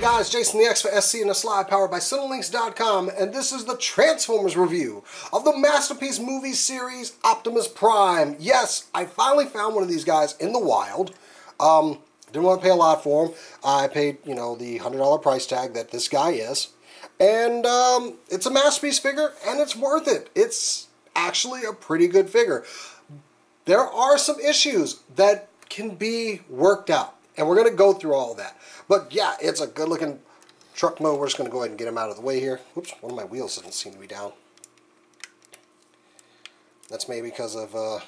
guys, Jason the X for SC and the Slide, powered by Cinelinks.com, and this is the Transformers review of the Masterpiece movie series Optimus Prime. Yes, I finally found one of these guys in the wild. Didn't want to pay a lot for him. I paid, the $100 price tag that this guy is. And it's a Masterpiece figure, and it's worth it. It's actually a pretty good figure. There are some issues that can be worked out, and we're going to go through all of that. But yeah, it's a good looking truck mode. We're just going to go ahead and get him out of the way here. Oops, one of my wheels doesn't seem to be down. That's maybe because of, what's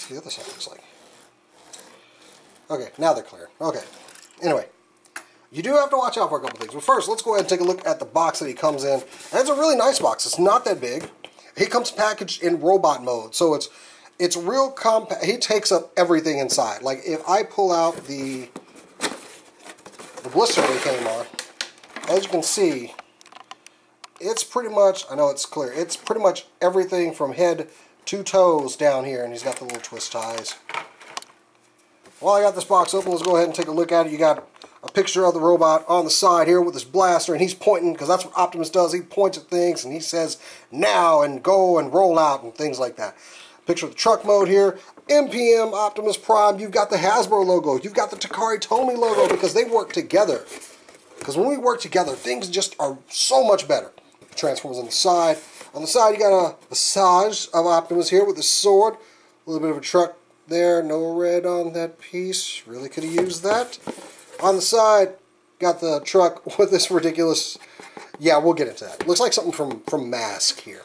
the other side looks like. Okay, now they're clear. Okay, anyway, you do have to watch out for a couple things. But first, let's go ahead and take a look at the box that he comes in. And it's a really nice box. It's not that big. He comes packaged in robot mode, so it's real compact. He takes up everything inside. Like if I pull out the blister that came on, as you can see, it's pretty much, I know it's clear, it's pretty much everything from head to toes down here, and he's got the little twist ties. While I got this box open, let's go ahead and take a look at it. You got a picture of the robot on the side here with his blaster, and he's pointing, because that's what Optimus does. He points at things, and he says, now, and go, and roll out, and things like that. Picture of the truck mode here. MPM Optimus Prime. You've got the Hasbro logo. You've got the Takara Tomy logo, because they work together. Because when we work together, things just are so much better. Transformers on the side. On the side, you got a visage of Optimus here with the sword. A little bit of a truck there. No red on that piece. Really could have used that. On the side, got the truck with this ridiculous... Yeah, we'll get into that. Looks like something from Mask here.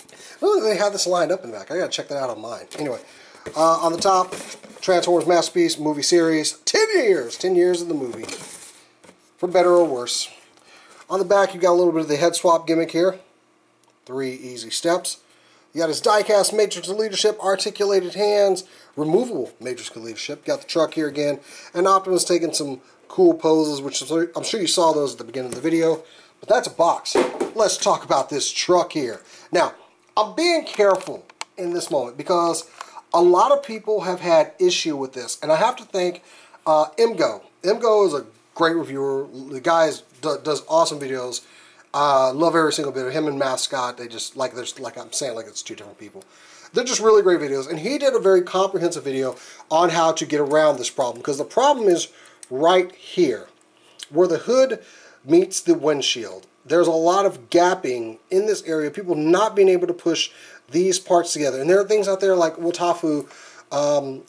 I don't think they have this lined up in the back. I gotta check that out online. Anyway, on the top, Transformers Masterpiece movie series. 10 years! 10 years of the movie. For better or worse. On the back, you got a little bit of the head swap gimmick here. 3 easy steps. You got his die-cast Matrix of Leadership, articulated hands, removable Matrix of Leadership. Got the truck here again. And Optimus taking some cool poses, which I'm sure you saw those at the beginning of the video. But that's a box. Let's talk about this truck here. Now, I'm being careful in this moment because a lot of people have had issue with this. And I have to thank Imgo. Imgo is a great reviewer. The guy does awesome videos. Love every single bit of him and Mascot. They just, like I'm saying, like it's two different people. They're just really great videos. And he did a very comprehensive video on how to get around this problem. Because the problem is right here, where the hood meets the windshield. There's a lot of gapping in this area, people not being able to push these parts together. And there are things out there like Watafu,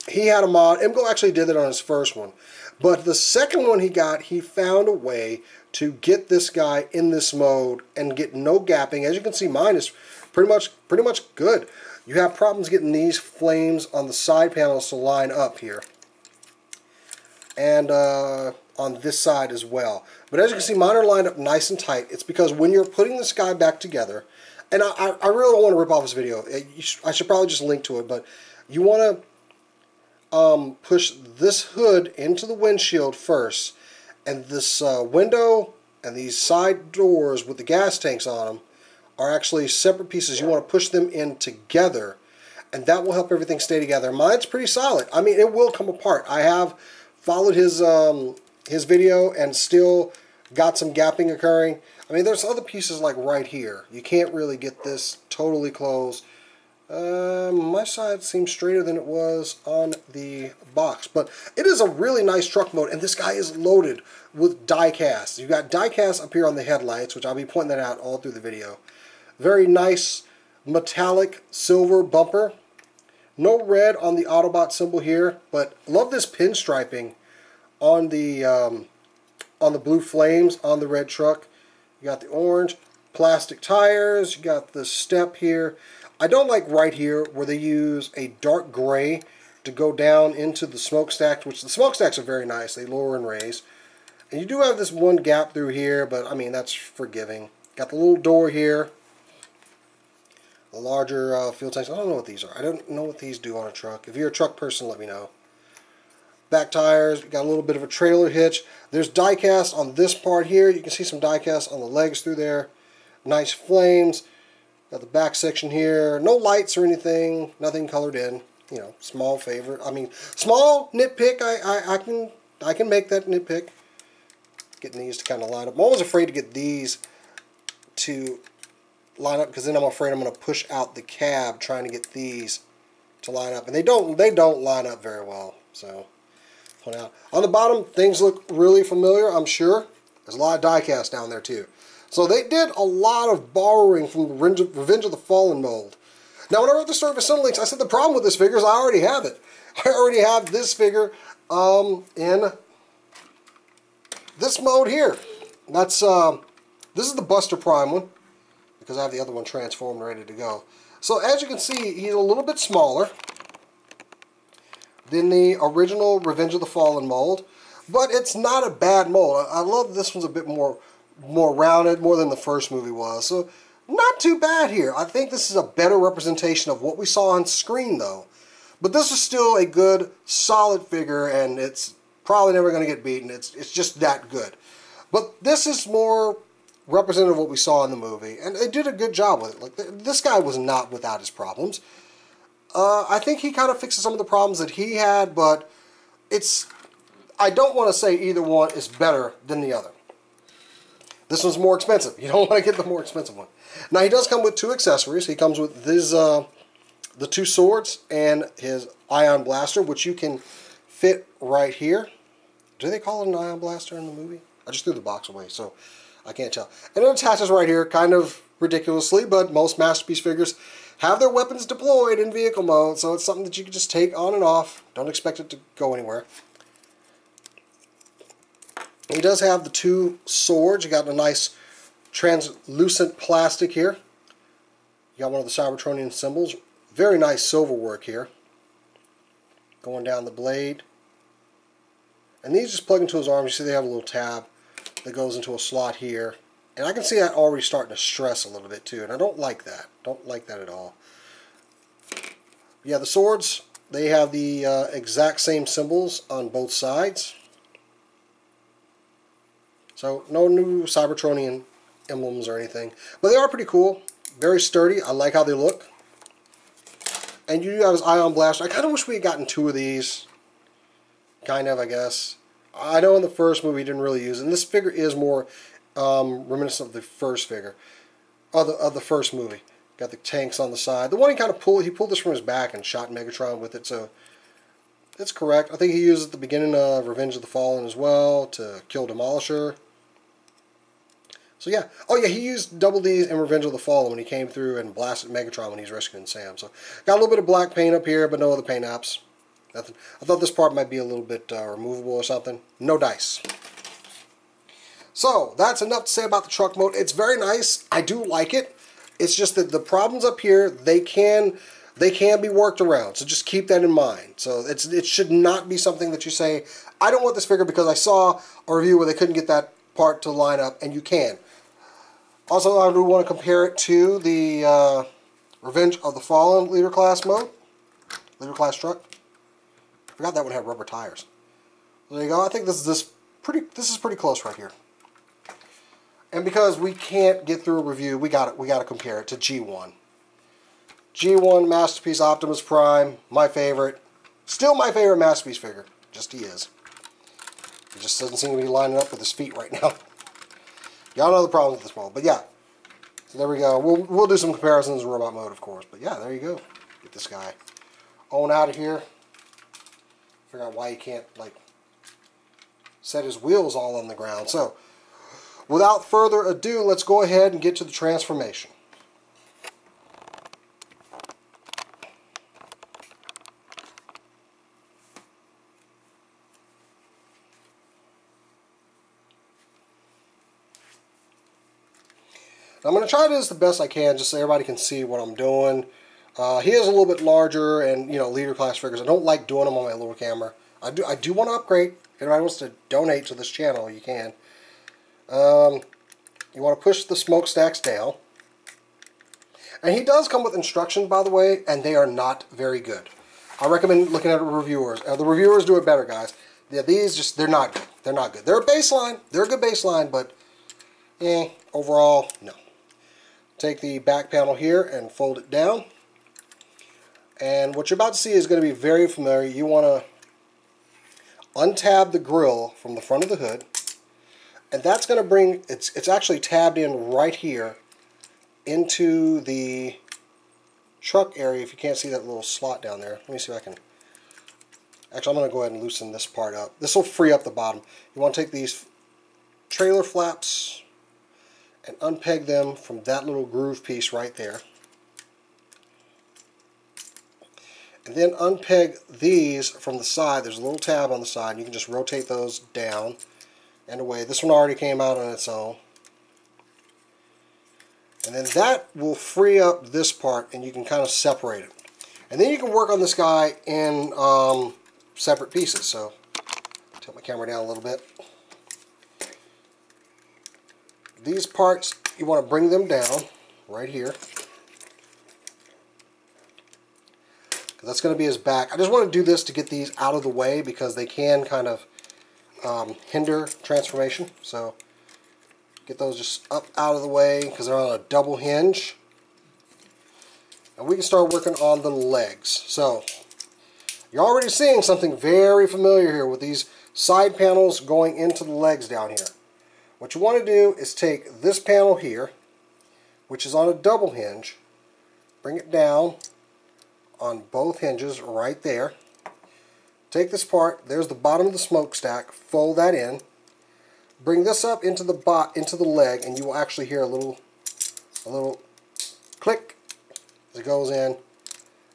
he had a mod. Imgo actually did it on his first one. But the second one he got, he found a way to get this guy in this mode and get no gapping. As you can see, mine is pretty much good. You have problems getting these flames on the side panels to line up here. And on this side as well. But as you can see, mine are lined up nice and tight. It's because when you're putting this guy back together, and I really don't want to rip off this video. I should probably just link to it, but you want to push this hood into the windshield first, and this window and these side doors with the gas tanks on them are actually separate pieces. You want to push them in together, and that will help everything stay together. Mine's pretty solid. I mean, it will come apart. I have followed his video and still got some gapping occurring. I mean, there's other pieces like right here. You can't really get this totally closed. My side seems straighter than it was on the box. But it is a really nice truck mode, and this guy is loaded with die-cast. You've got die-cast up here on the headlights, which I'll be pointing that out all through the video. Very nice metallic silver bumper. No red on the Autobot symbol here, but love this pinstriping on the blue flames on the red truck. You got the orange plastic tires. You got the step here. I don't like right here where they use a dark gray to go down into the smokestacks, which the smokestacks are very nice. They lower and raise. And you do have this one gap through here, but I mean, that's forgiving. Got the little door here. The larger fuel tanks. I don't know what these are. I don't know what these do on a truck. If you're a truck person, let me know. Back tires. You got a little bit of a trailer hitch. There's die-cast on this part here. You can see some die-cast on the legs through there. Nice flames. Got the back section here. No lights or anything. Nothing colored in. Small favorite. I mean, small nitpick. I can make that nitpick. getting these to kind of line up. I'm always afraid to get these to line up because then I'm afraid I'm going to push out the cab trying to get these to line up, and they don't line up very well. So point out on the bottom, things look really familiar. I'm sure there's a lot of die cast down there too. So they did a lot of borrowing from the Revenge of the Fallen mold. Now, when I wrote the story for Cinelinx, I said the problem with this figure is I already have it. I already have this figure in this mode here. That's this is the Buster Prime one because I have the other one transformed and ready to go. So as you can see, he's a little bit smaller than the original Revenge of the Fallen mold, but it's not a bad mold. I love this one's a bit more rounded, more than the first movie was. So not too bad here. I think this is a better representation of what we saw on screen though. But this is still a good, solid figure, and it's probably never going to get beaten. It's just that good. But this is more representative of what we saw in the movie, and they did a good job with it. Like this guy was not without his problems. I think he kind of fixes some of the problems that he had, but I don't want to say either one is better than the other. This one's more expensive. You don't want to get the more expensive one. Now he does come with 2 accessories. He comes with his the 2 swords and his ion blaster, which you can fit right here. Do they call it an ion blaster in the movie? I just threw the box away, so I can't tell. And it attaches right here, kind of ridiculously, but most Masterpiece figures have their weapons deployed in vehicle mode, so it's something that you can just take on and off. Don't expect it to go anywhere. He does have the 2 swords. You got a nice translucent plastic here. You got one of the Cybertronian symbols. Very nice silver work here. Going down the blade. And these just plug into his arms. You see they have a little tab that goes into a slot here. And I can see that already starting to stress a little bit too. And I don't like that. Don't like that at all. Yeah, the swords, they have the exact same symbols on both sides. So no new Cybertronian emblems or anything. But they are pretty cool. Very sturdy. I like how they look. And you have his ion blaster. I kind of wish we had gotten 2 of these. Kind of, I guess. I know in the first movie he didn't really use it. And this figure is more reminiscent of the first figure. Of the first movie. Got the tanks on the side. The one he kind of pulled this from his back and shot Megatron with it. So that's correct. I think he used it at the beginning of Revenge of the Fallen as well to kill Demolisher. So yeah. Oh yeah, he used Double D in Revenge of the Fallen when he came through and blasted Megatron when he's rescuing Sam. So got a little bit of black paint up here, but no other paint apps. Nothing. I thought this part might be a little bit removable or something. No dice. So that's enough to say about the truck mode. It's very nice. I do like it. It's just that the problems up here, they can be worked around. So just keep that in mind. So it should not be something that you say, I don't want this figure because I saw a review where they couldn't get that part to line up, and you can. Also, I do want to compare it to the Revenge of the Fallen Leader Class mode. Leader Class truck. I forgot that one had rubber tires. There you go. I think this is pretty close right here. And because we can't get through a review, we got to compare it to G1. G1 Masterpiece Optimus Prime, my favorite. Still my favorite Masterpiece figure. Just he is. He just doesn't seem to be lining up with his feet right now. Y'all know the problems with this mold. But yeah. So there we go. We'll do some comparisons in robot mode, of course. But yeah, there you go. Get this guy on out of here. Figure out why he can't, like, set his wheels all on the ground. So, without further ado, let's go ahead and get to the transformation. I'm going to try to do this the best I can, just so everybody can see what I'm doing. He is a little bit larger, and leader class figures. I don't like doing them on my little camera. I do want to upgrade. If anybody wants to donate to this channel, you can. You want to push the smokestacks down. And he does come with instructions, by the way, and they are not very good. I recommend looking at reviewers. The reviewers do it better, guys. Yeah, these they're not good. They're not good. They're a baseline. They're a good baseline, but overall, no. Take the back panel here and fold it down. And what you're about to see is going to be very familiar. You want to untab the grill from the front of the hood And that's going to bring, it's actually tabbed in right here into the truck area. If you can't see that little slot down there, let me see if I can. Actually, I'm going to go ahead and loosen this part up. This will free up the bottom. You want to take these trailer flaps and unpeg them from that little groove piece right there. And then unpeg these from the side. There's a little tab on the side. You can just rotate those down and away. This one already came out on its own. And then that will free up this part, and you can kind of separate it. And then you can work on this guy in separate pieces. So, tilt my camera down a little bit. These parts, you want to bring them down right here. That's going to be his back. I just want to do this to get these out of the way because they can kind of hinder transformation. So get those just up out of the way because they're on a double hinge. And we can start working on the legs. So you're already seeing something very familiar here with these side panels going into the legs down here. What you want to do is take this panel here, which is on a double hinge, bring it down on both hinges right there. Take this part, there's the bottom of the smokestack, fold that in, bring this up into the leg, and you will actually hear a little click as it goes in.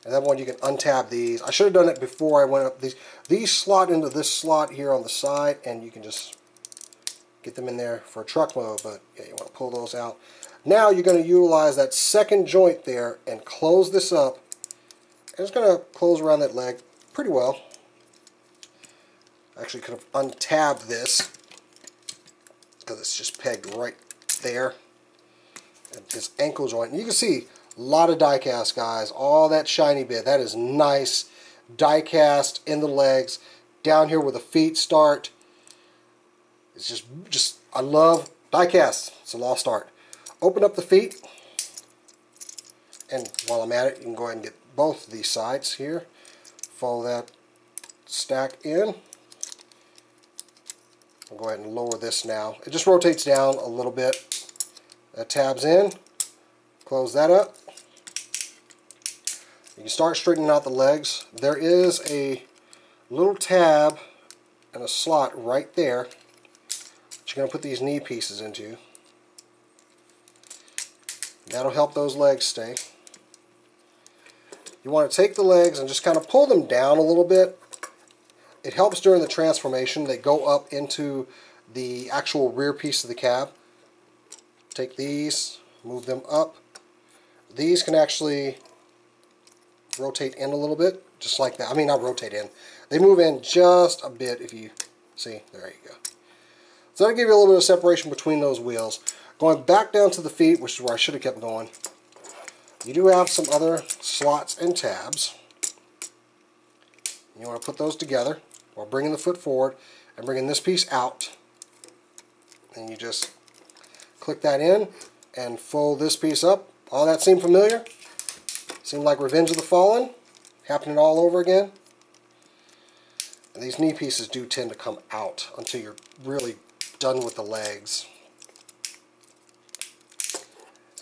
And that one you can untab these. I should have done it before I went up these. These slot into this slot here on the side, and you can just get them in there for truck mode, but yeah, you want to pull those out. Now you're going to utilize that second joint there and close this up. And it's going to close around that leg pretty well. Actually could have untabbed this because it's just pegged right there. And this ankle joint. And you can see a lot of die cast, guys. All that shiny bit. That is nice die cast in the legs. Down here where the feet start. It's just I love die cast. It's a lost art. Open up the feet. And while I'm at it, you can go ahead and get both of these sides here. Follow that stack in. I'll go ahead and lower this now. It just rotates down a little bit. That tabs in. Close that up. You can start straightening out the legs. There is a little tab and a slot right there that you're going to put these knee pieces into. That'll help those legs stay. You want to take the legs and just kind of pull them down a little bit. It helps during the transformation. They go up into the actual rear piece of the cab. Take these, move them up. These can actually rotate in a little bit, just like that. I mean, not rotate in. They move in just a bit if you see. There you go. So that'll give you a little bit of separation between those wheels. Going back down to the feet, which is where I should have kept going. You do have some other slots and tabs. You want to put those together while bringing the foot forward and bringing this piece out. And you just click that in and fold this piece up. All that seem familiar? Seemed like Revenge of the Fallen? Happening all over again? And these knee pieces do tend to come out until you're really done with the legs.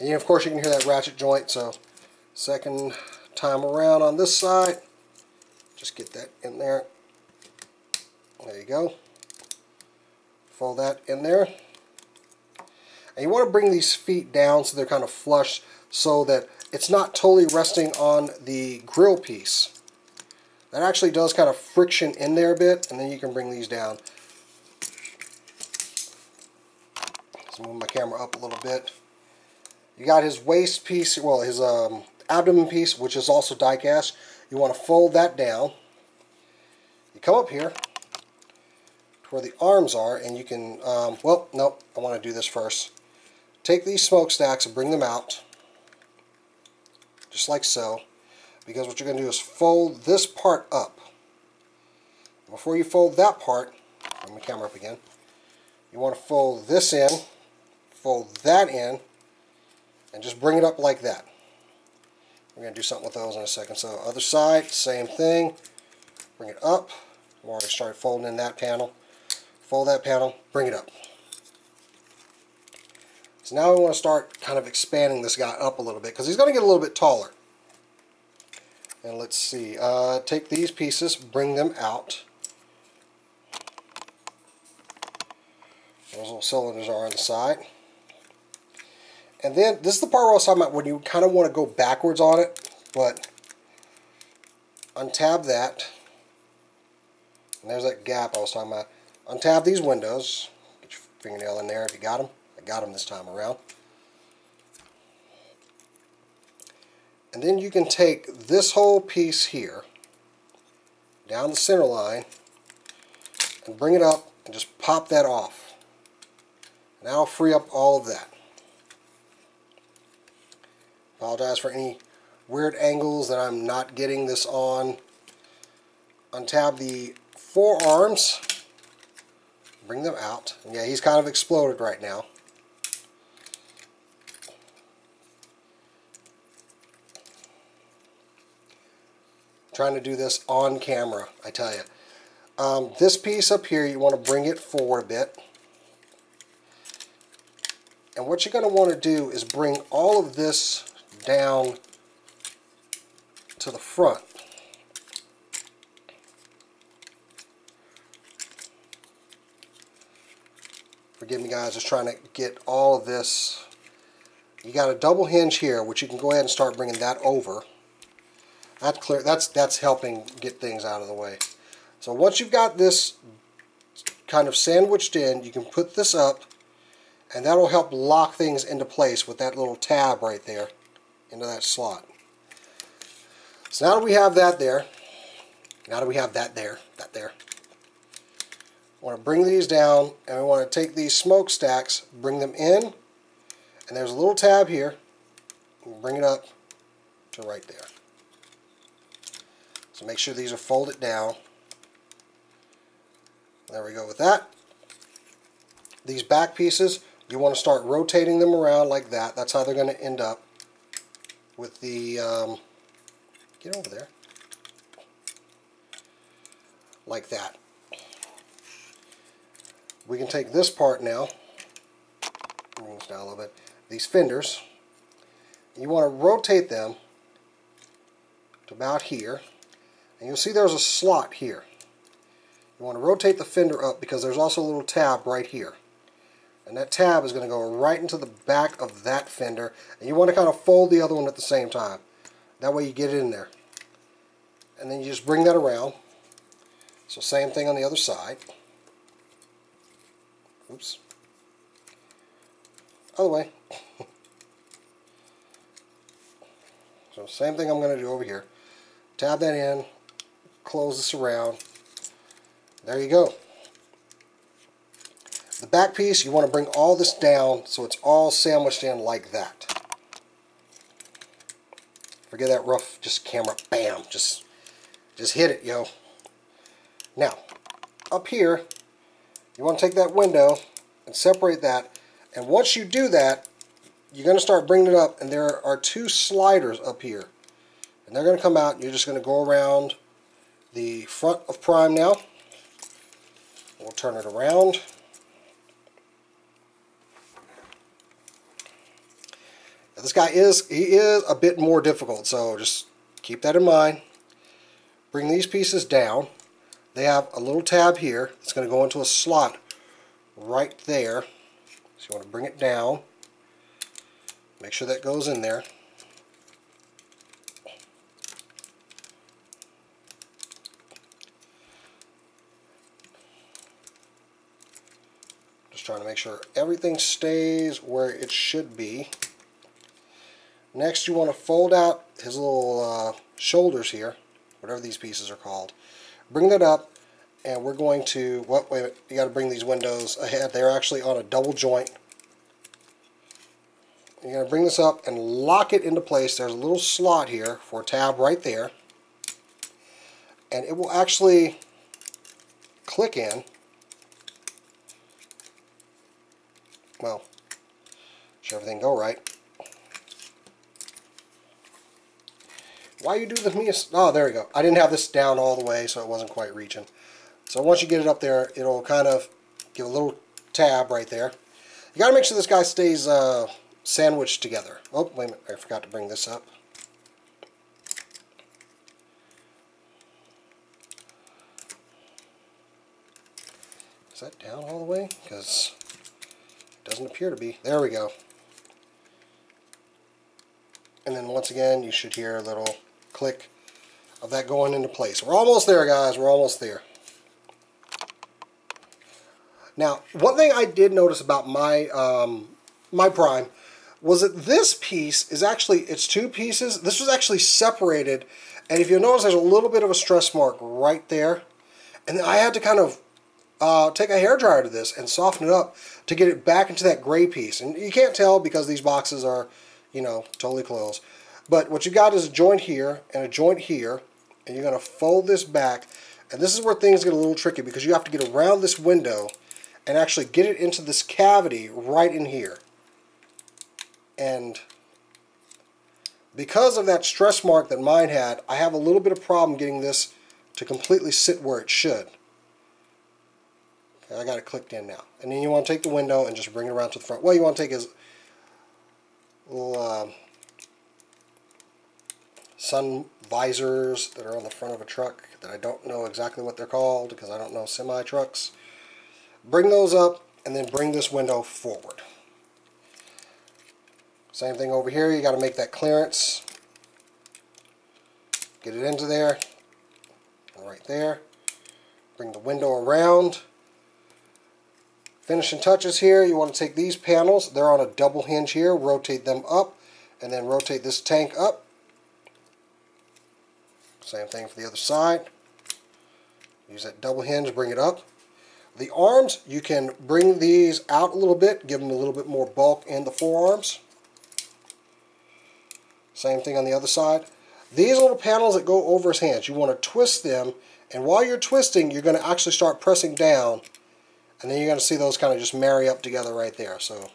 And of course you can hear that ratchet joint, so second time around on this side, just get that in there. There you go. Fold that in there. And you want to bring these feet down so they're kind of flush so that it's not totally resting on the grill piece. That actually does kind of friction in there a bit, and then you can bring these down. Let's move my camera up a little bit. You got his waist piece, well, his abdomen piece, which is also die cast. You want to fold that down. You come up here to where the arms are, and you can, well, nope, I want to do this first. Take these smokestacks and bring them out, just like so, because what you're going to do is fold this part up. Before you fold that part, bring my camera up again, you want to fold this in, fold that in, and just bring it up like that. We're going to do something with those in a second. So other side, same thing. Bring it up. We already started folding in that panel. Fold that panel, bring it up. So now we want to start kind of expanding this guy up a little bit because he's going to get a little bit taller. And let's see, take these pieces, bring them out. Those little cylinders are on the side. And then, this is the part where I was talking about when you kind of want to go backwards on it, but untab that. And there's that gap I was talking about. Untab these windows. Get your fingernail in there if you got them. I got them this time around. And then you can take this whole piece here, down the center line, and bring it up and just pop that off. And that'll free up all of that. Apologize for any weird angles that I'm not getting this on. Untab the forearms, bring them out. And yeah, he's kind of exploded right now. Trying to do this on camera, I tell you. This piece up here, you want to bring it forward a bit. And what you're going to want to do is bring all of this down to the front. Forgive me guys, just trying to get all of this. You got a double hinge here, which you can go ahead and start bringing that over. That's clear. That's helping get things out of the way. So once you've got this kind of sandwiched in, you can put this up, and that'll help lock things into place with that little tab right there into that slot. So now that we have that there, we want to bring these down, and we want to take these smokestacks, bring them in, and there's a little tab here. We'll bring it up to right there. So make sure these are folded down. There we go with that. These back pieces, you want to start rotating them around like that. That's how they're going to end up with the, get over there, like that. We can take this part now, bring this down a little bit, these fenders, you want to rotate them to about here. And you'll see there's a slot here. You want to rotate the fender up because there's also a little tab right here. And that tab is going to go right into the back of that fender. And you want to kind of fold the other one at the same time. That way you get it in there. And then you just bring that around. So same thing on the other side. Oops. Other way. So same thing I'm going to do over here. Tab that in. Close this around. There you go. The back piece, you want to bring all this down so it's all sandwiched in like that. Forget that rough, just camera, bam, just hit it, yo. Now, up here, you want to take that window and separate that, and once you do that, you're going to start bringing it up, and there are two sliders up here. And they're going to come out, and you're just going to go around the front of Prime now. We'll turn it around. Now this guy is a bit more difficult, so just keep that in mind. Bring these pieces down. They have a little tab here that's going to go into a slot right there. So you want to bring it down. Make sure that goes in there. Trying to make sure everything stays where it should be. Next, you want to fold out his little shoulders here, whatever these pieces are called. Bring that up, and we're going to, wait a minute, you got to bring these windows ahead. They're actually on a double joint. You're going to bring this up and lock it into place. There's a little slot here for a tab right there, and it will actually click in. Well, should everything go right. Why you do the me? Oh, there we go. I didn't have this down all the way, so it wasn't quite reaching. So once you get it up there, it'll kind of give a little tab right there. You got to make sure this guy stays sandwiched together. Oh, wait a minute. I forgot to bring this up. Is that down all the way? Because it doesn't appear to be. There we go. And then once again, you should hear a little click of that going into place. We're almost there, guys. We're almost there. Now, one thing I did notice about my my Prime was that this piece is actually, it's two pieces. This was actually separated, and if you'll notice, there's a little bit of a stress mark right there. And then I had to kind of take a hairdryer to this and soften it up to get it back into that gray piece. And you can't tell because these boxes are, you know, totally closed. But what you got is a joint here and a joint here, and you're going to fold this back. And this is where things get a little tricky because you have to get around this window and actually get it into this cavity right in here. And because of that stress mark that mine had, I have a little bit of problem getting this to completely sit where it should. Okay, I got it clicked in now. And then you want to take the window and just bring it around to the front. What you want to take is little sun visors that are on the front of a truck that I don't know exactly what they're called because I don't know semi-trucks. Bring those up and then bring this window forward. Same thing over here, you got to make that clearance. Get it into there, right there. Bring the window around. Finishing touches here, you want to take these panels, they're on a double hinge here, rotate them up, and then rotate this tank up. Same thing for the other side. Use that double hinge, bring it up. The arms, you can bring these out a little bit, give them a little bit more bulk in the forearms. Same thing on the other side. These little panels that go over his hands, you want to twist them, and while you're twisting, you're going to actually start pressing down, and then you're going to see those kind of just marry up together right there. So,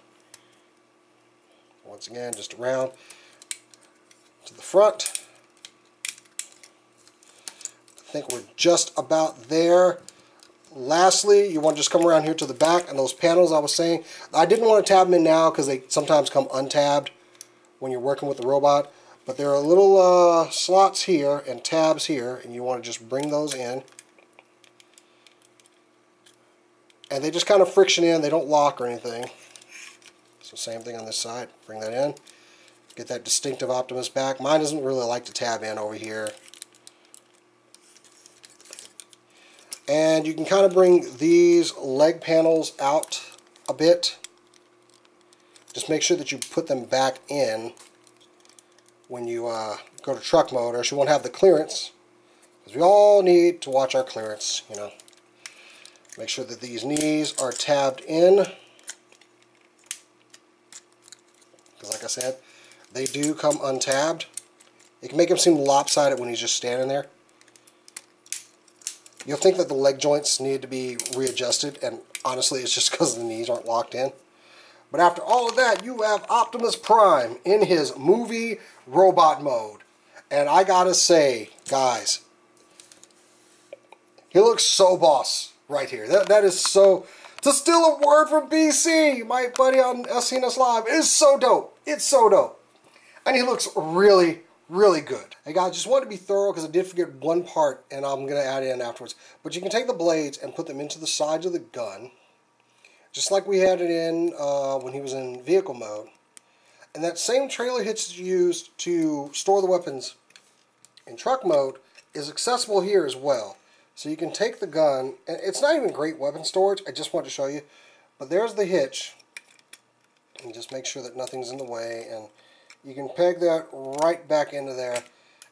once again, just around to the front. I think we're just about there. Lastly, you want to just come around here to the back, and those panels I was saying, I didn't want to tab them in now because they sometimes come untabbed when you're working with the robot, but there are little slots here and tabs here, and you want to just bring those in. And they just kind of friction in, they don't lock or anything. So same thing on this side, bring that in. Get that distinctive Optimus back. Mine doesn't really like to tab in over here. And you can kind of bring these leg panels out a bit. Just make sure that you put them back in when you go to truck mode, or else you won't have the clearance. Because we all need to watch our clearance, you know. Make sure that these knees are tabbed in. Because like I said, they do come untabbed. It can make him seem lopsided when he's just standing there. You'll think that the leg joints need to be readjusted, and honestly it's just because the knees aren't locked in. But after all of that, you have Optimus Prime in his movie robot mode. And I gotta say, guys, he looks so boss right here. That is so... To steal a word from BC, my buddy on SCNS Live, is so dope. It's so dope. And he looks really, really good. Hey guys, just wanted to be thorough because I did forget one part and I'm going to add in afterwards. But you can take the blades and put them into the sides of the gun, just like we had it in when he was in vehicle mode. And that same trailer hitch used to store the weapons in truck mode is accessible here as well. So you can take the gun, and it's not even great weapon storage, I just want to show you. But there's the hitch, and just make sure that nothing's in the way, and you can peg that right back into there.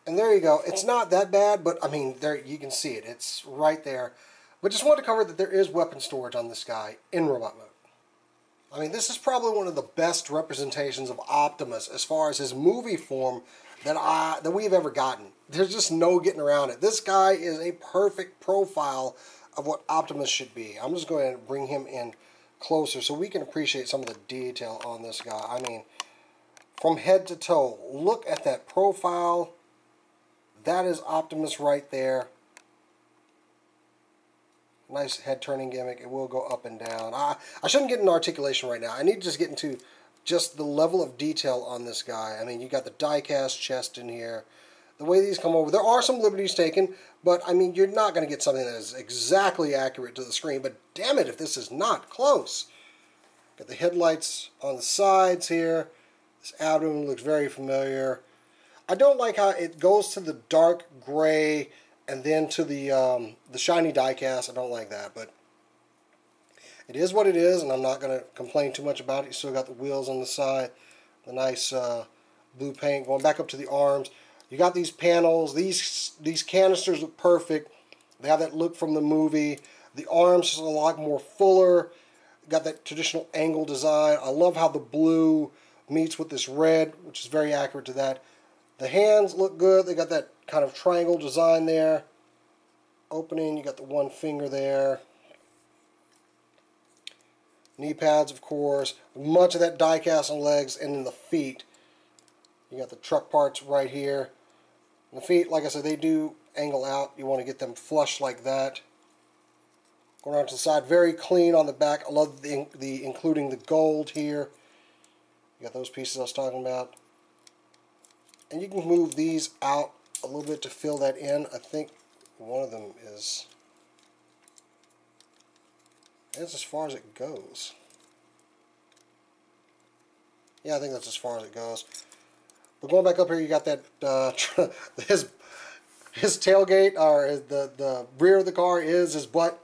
And there you go. It's not that bad, but I mean, there you can see it. It's right there. But just want to cover that there is weapon storage on this guy in robot mode. I mean, this is probably one of the best representations of Optimus as far as his movie form that we've ever gotten. There's just no getting around it. This guy is a perfect profile of what Optimus should be. I'm just going to bring him in closer so we can appreciate some of the detail on this guy. I mean, from head to toe, look at that profile. That is Optimus right there. Nice head turning gimmick. It will go up and down. I shouldn't get into articulation right now. I need to just get into just the level of detail on this guy. I mean, you got the die-cast chest in here. The way these come over, there are some liberties taken, but I mean, you're not going to get something that is exactly accurate to the screen, but damn it if this is not close. Got the headlights on the sides here. This abdomen looks very familiar. I don't like how it goes to the dark gray and then to the shiny die-cast. I don't like that, but it is what it is, and I'm not going to complain too much about it. You still got the wheels on the side, the nice blue paint going back up to the arms. You got these panels. These canisters look perfect. They have that look from the movie. The arms is a lot more fuller. Got that traditional angle design. I love how the blue meets with this red, which is very accurate to that. The hands look good. They got that kind of triangle design there. Opening, you got the one finger there. Knee pads, of course. Much of that die cast on legs and in the feet. You got the truck parts right here. And the feet, like I said, they do angle out. You want to get them flush like that. Going around to the side, very clean on the back. I love the including the gold here. You got those pieces I was talking about. And you can move these out a little bit to fill that in. I think one of them is... that's as far as it goes. Yeah, I think that's as far as it goes. But going back up here, you got that his tailgate, or the rear of the car is his butt.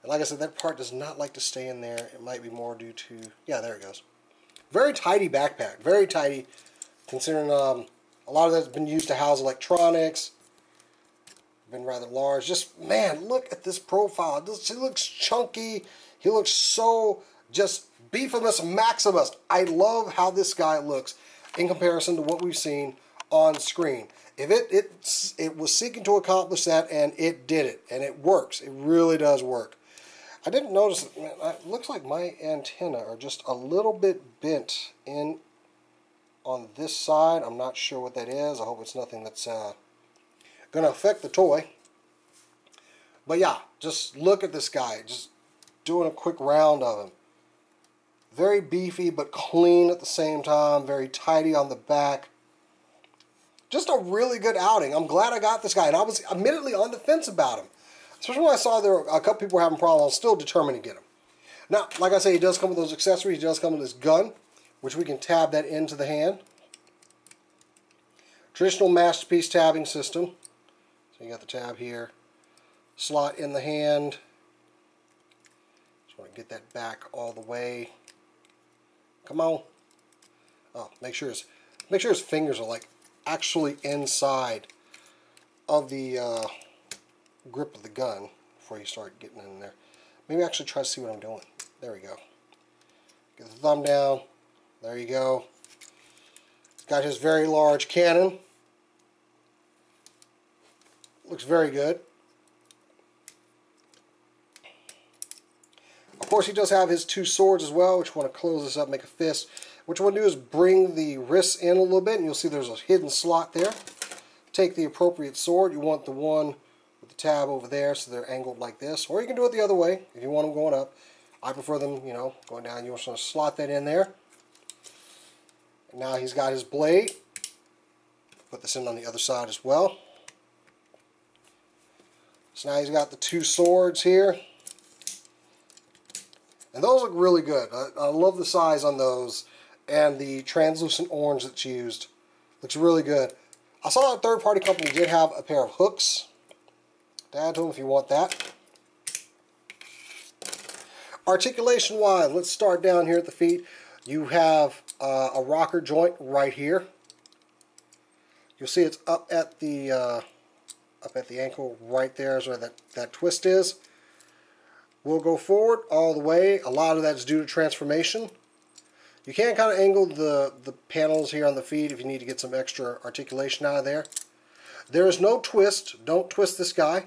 And like I said, that part does not like to stay in there. It might be more due to, yeah, there it goes. Very tidy backpack, very tidy, considering a lot of that's been used to house electronics. Been rather large. Just, man, look at this profile. He looks chunky. He looks so just beefimus maximus. I love how this guy looks in comparison to what we've seen on screen. If it was seeking to accomplish that, and it did it, and it works. It really does work. I didn't notice it. Man, it looks like my antenna are just a little bit bent in on this side. I'm not sure what that is. I hope it's nothing that's going to affect the toy. But yeah, just look at this guy. Just doing a quick round of him. Very beefy but clean at the same time. Very tidy on the back. Just a really good outing. I'm glad I got this guy. And I was admittedly on the fence about him. Especially when I saw there were a couple people were having problems. I was still determined to get him. Now, like I say, he does come with those accessories. He does come with his gun, which we can tab that into the hand. Traditional Masterpiece tabbing system. So you got the tab here. Slot in the hand. Just want to get that back all the way. Come on. Oh, make sure his fingers are like actually inside of the grip of the gun before you start getting in there. Maybe actually try to see what I'm doing. There we go. Get the thumb down. There you go. He's got his very large cannon. Looks very good. Of course, he does have his two swords as well, which want to close this up, make a fist. What you want to do is bring the wrists in a little bit, and you'll see there's a hidden slot there. Take the appropriate sword. You want the one with the tab over there, so they're angled like this. Or you can do it the other way if you want them going up. I prefer them, you know, going down. You want to slot that in there. And now he's got his blade. Put this in on the other side as well. So now he's got the two swords here. And those look really good. I love the size on those. And the translucent orange that's used. Looks really good. I saw that third-party company did have a pair of hooks to add to them if you want that. Articulation-wise, let's start down here at the feet. You have a rocker joint right here. You'll see it's up at the ankle right there is where that twist is. We'll go forward all the way. A lot of that's due to transformation. You can kind of angle the panels here on the feet if you need to get some extra articulation out of there. There is no twist. Don't twist this guy.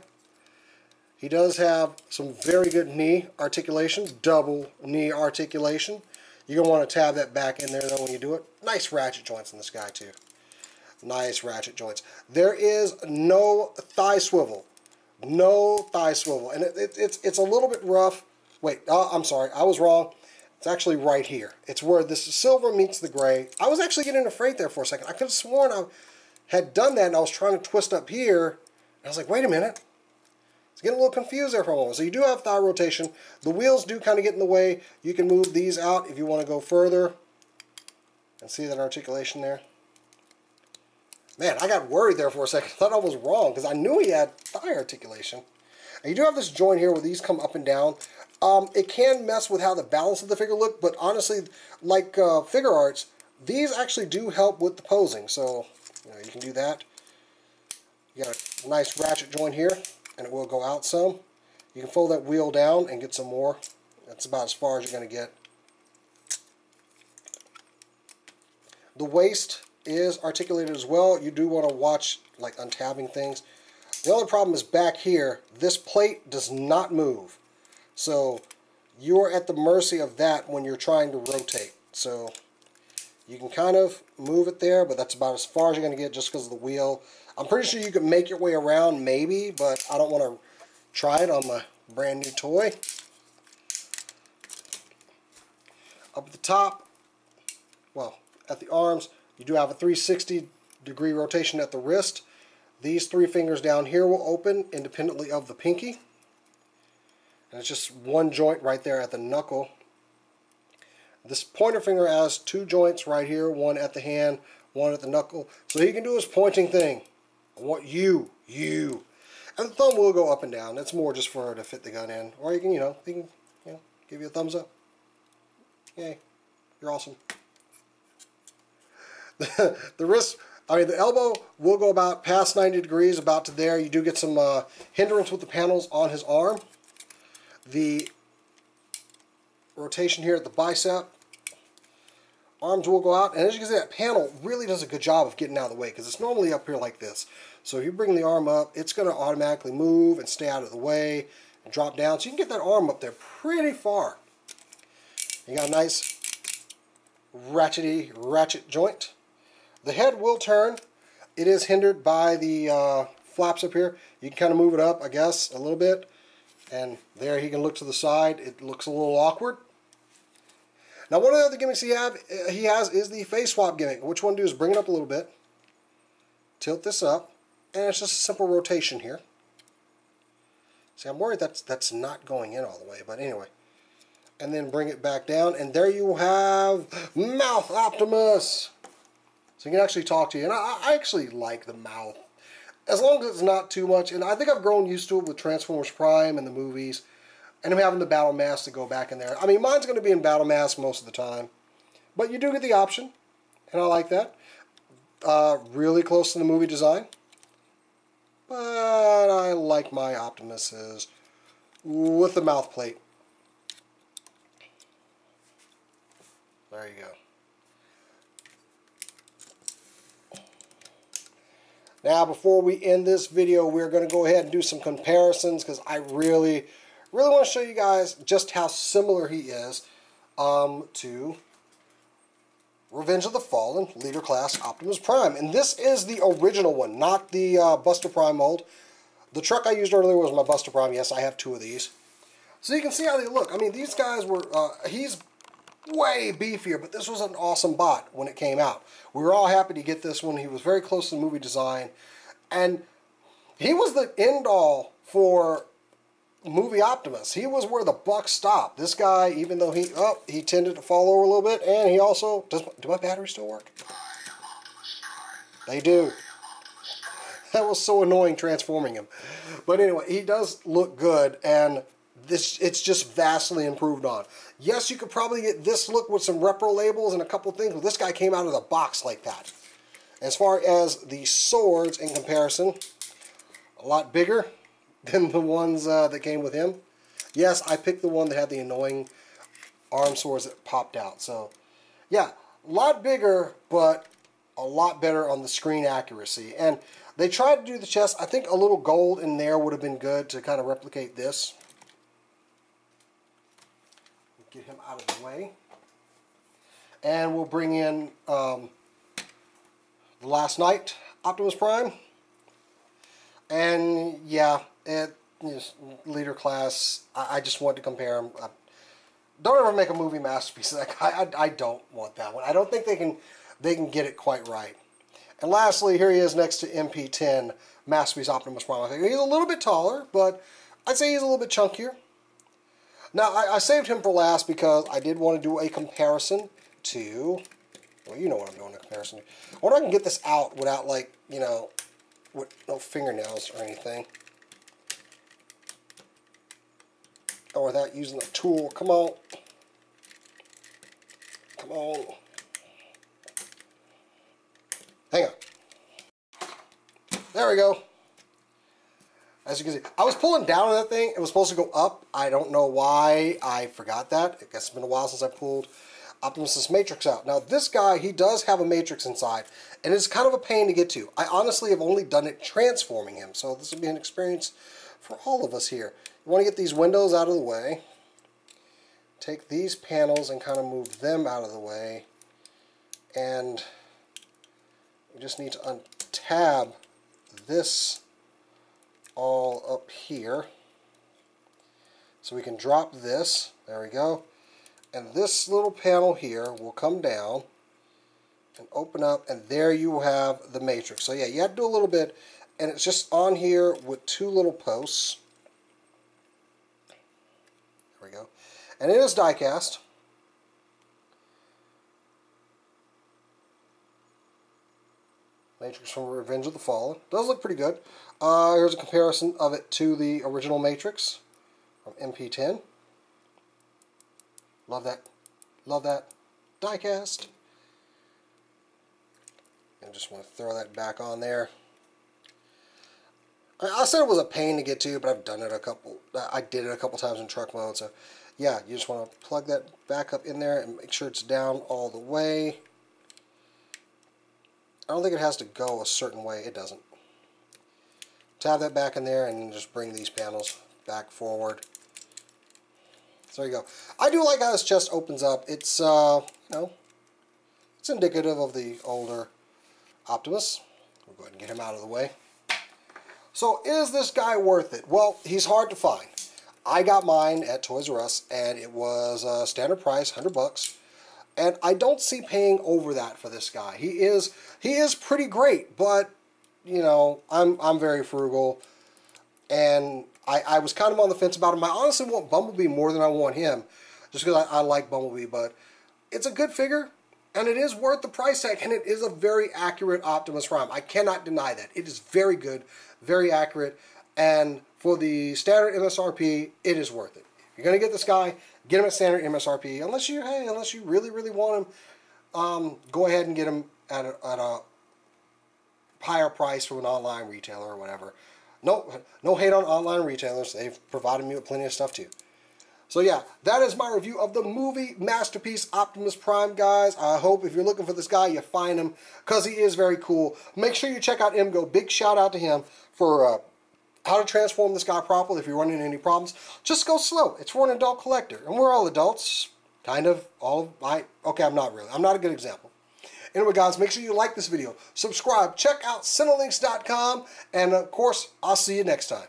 He does have some very good knee articulation, double knee articulation. You're going to want to tab that back in there though when you do it. Nice ratchet joints in this guy too. Nice ratchet joints. There is no thigh swivel. No thigh swivel. And it's a little bit rough. Wait, I'm sorry. I was wrong. It's actually right here. It's where this silver meets the gray. I was actually getting afraid there for a second. I could have sworn I had done that, and I was trying to twist up here. And I was like, wait a minute. It's getting a little confused there for a moment. So you do have thigh rotation. The wheels do kind of get in the way. You can move these out if you want to go further. And see that articulation there? Man, I got worried there for a second. I thought I was wrong because I knew he had thigh articulation. And you do have this joint here where these come up and down. It can mess with how the balance of the figure look, but honestly, like Figure Arts, these actually do help with the posing. So, you can do that. You got a nice ratchet joint here, and it will go out some. You can fold that wheel down and get some more. That's about as far as you're going to get. The waist is articulated as well. You do want to watch, like, untabbing things. The only problem is back here, this plate does not move. So you're at the mercy of that when you're trying to rotate. So you can kind of move it there, but that's about as far as you're going to get just because of the wheel. I'm pretty sure you can make your way around maybe, but I don't want to try it on my brand new toy. Up at the top, well, at the arms, you do have a 360-degree rotation at the wrist. These three fingers down here will open independently of the pinky. And it's just one joint right there at the knuckle. This pointer finger has two joints right here, one at the hand, one at the knuckle. So he can do his pointing thing. I want you. And the thumb will go up and down. That's more just for her to fit the gun in. Or you can, give you a thumbs up. Yay. You're awesome. The wrist, the elbow will go about past 90 degrees, about to there. You do get some hindrance with the panels on his arm. The rotation here at the bicep. Arms will go out, and as you can see, that panel really does a good job of getting out of the way because it's normally up here like this. So if you bring the arm up, it's going to automatically move and stay out of the way and drop down. So you can get that arm up there pretty far. You got a nice ratchet joint. The head will turn. It is hindered by the flaps up here. You can kind of move it up, I guess, a little bit. And there he can look to the side. It looks a little awkward. Now, one of the other gimmicks he has is the face swap gimmick. What you want to do is bring it up a little bit, tilt this up, and it's just a simple rotation here. See, I'm worried that's not going in all the way, but anyway. And then bring it back down, and there you have Mouth Optimus. So he can actually talk to you, and I actually like the mouth. As long as it's not too much, and I think I've grown used to it with Transformers Prime and the movies, and I'm having the Battle Mask to go back in there. I mean, mine's going to be in Battle Mask most of the time, but you do get the option, and I like that. Really close to the movie design, but I like my Optimuses with the mouth plate. There you go. Now, before we end this video, we're going to go ahead and do some comparisons because I really want to show you guys just how similar he is to Revenge of the Fallen Leader Class Optimus Prime. And this is the original one, not the Buster Prime mold. The truck I used earlier was my Buster Prime. Yes, I have two of these. So you can see how they look. I mean, these guys were, he's way beefier, but this was an awesome bot when it came out. We were all happy to get this one. He was very close to the movie design, and he was the end-all for movie Optimus. He was where the buck stopped. This guy, even though he tended to fall over a little bit, and he also, do my batteries still work? They do. That was so annoying transforming him. But anyway, he does look good, and it's just vastly improved on. Yes, you could probably get this look with some repro labels and a couple things, but this guy came out of the box like that. As far as the swords in comparison, a lot bigger than the ones that came with him. Yes, I picked the one that had the annoying arm swords that popped out. So, yeah, a lot bigger, but a lot better on the screen accuracy. And they tried to do the chest. I think a little gold in there would have been good to kind of replicate this. Get him out of the way. And we'll bring in the Last Knight Optimus Prime. And yeah, Leader class, I just wanted to compare them. Don't ever make a movie masterpiece of that guy. I don't want that one. I don't think they can get it quite right. And lastly, here he is next to MP10 Masterpiece Optimus Prime. He's a little bit taller, but I'd say he's a little bit chunkier. Now, I saved him for last because I did want to do a comparison to... Well, you know what I'm doing a comparison to. I wonder if I can get this out without, like, you know, with no fingernails or anything. Or without using a tool. Come on. Come on. Hang on. There we go. As you can see, I was pulling down on that thing. It was supposed to go up. I don't know why I forgot that. I guess it's been a while since I pulled Optimus's Matrix out. Now, this guy, he does have a Matrix inside, and it's kind of a pain to get to. I honestly have only done it transforming him, so this will be an experience for all of us here. You want to get these windows out of the way. Take these panels and kind of move them out of the way. And you just need to untab this all up here. So we can drop this. There we go. And this little panel here will come down and open up, and there you have the Matrix. So yeah, you have to do a little bit, and it's just on here with two little posts. There we go. And it is die cast. Matrix from Revenge of the Fallen. Does look pretty good. Here's a comparison of it to the original Matrix from MP10. Love that. Love that. Die cast. I just want to throw that back on there. I said it was a pain to get to, but I've done it I did it a couple times in truck mode, so yeah, you just want to plug that back up in there and make sure it's down all the way. I don't think it has to go a certain way. It doesn't. Tab that back in there and just bring these panels back forward. So there you go. I do like how this chest opens up. It's, you know, it's indicative of the older Optimus. We'll go ahead and get him out of the way. So is this guy worth it? Well, he's hard to find. I got mine at Toys R Us, and it was a standard price, $100. And I don't see paying over that for this guy. He is pretty great, but you know, I'm very frugal, and I was kind of on the fence about him. I honestly want Bumblebee more than I want him, just because I like Bumblebee. But it's a good figure, and it is worth the price tag, and it is a very accurate Optimus Prime. I cannot deny that. It is very good, very accurate, and for the standard MSRP, it is worth it. If you're going to get this guy, get him at standard MSRP. Unless you really, really want him, go ahead and get him at a higher price from an online retailer or whatever. No hate on online retailers. They've provided me with plenty of stuff too. So yeah, that is my review of the movie masterpiece Optimus Prime, guys. I hope if you're looking for this guy, you find him, because he is very cool. Make sure you check out MGO. Big shout out to him for how to transform this guy properly. If you're running into any problems, just go slow. It's for an adult collector, and we're all adults. Kind of. Okay, I'm not really. I'm not a good example. Anyway, guys, make sure you like this video, subscribe, check out Cinelinx.com, and of course, I'll see you next time.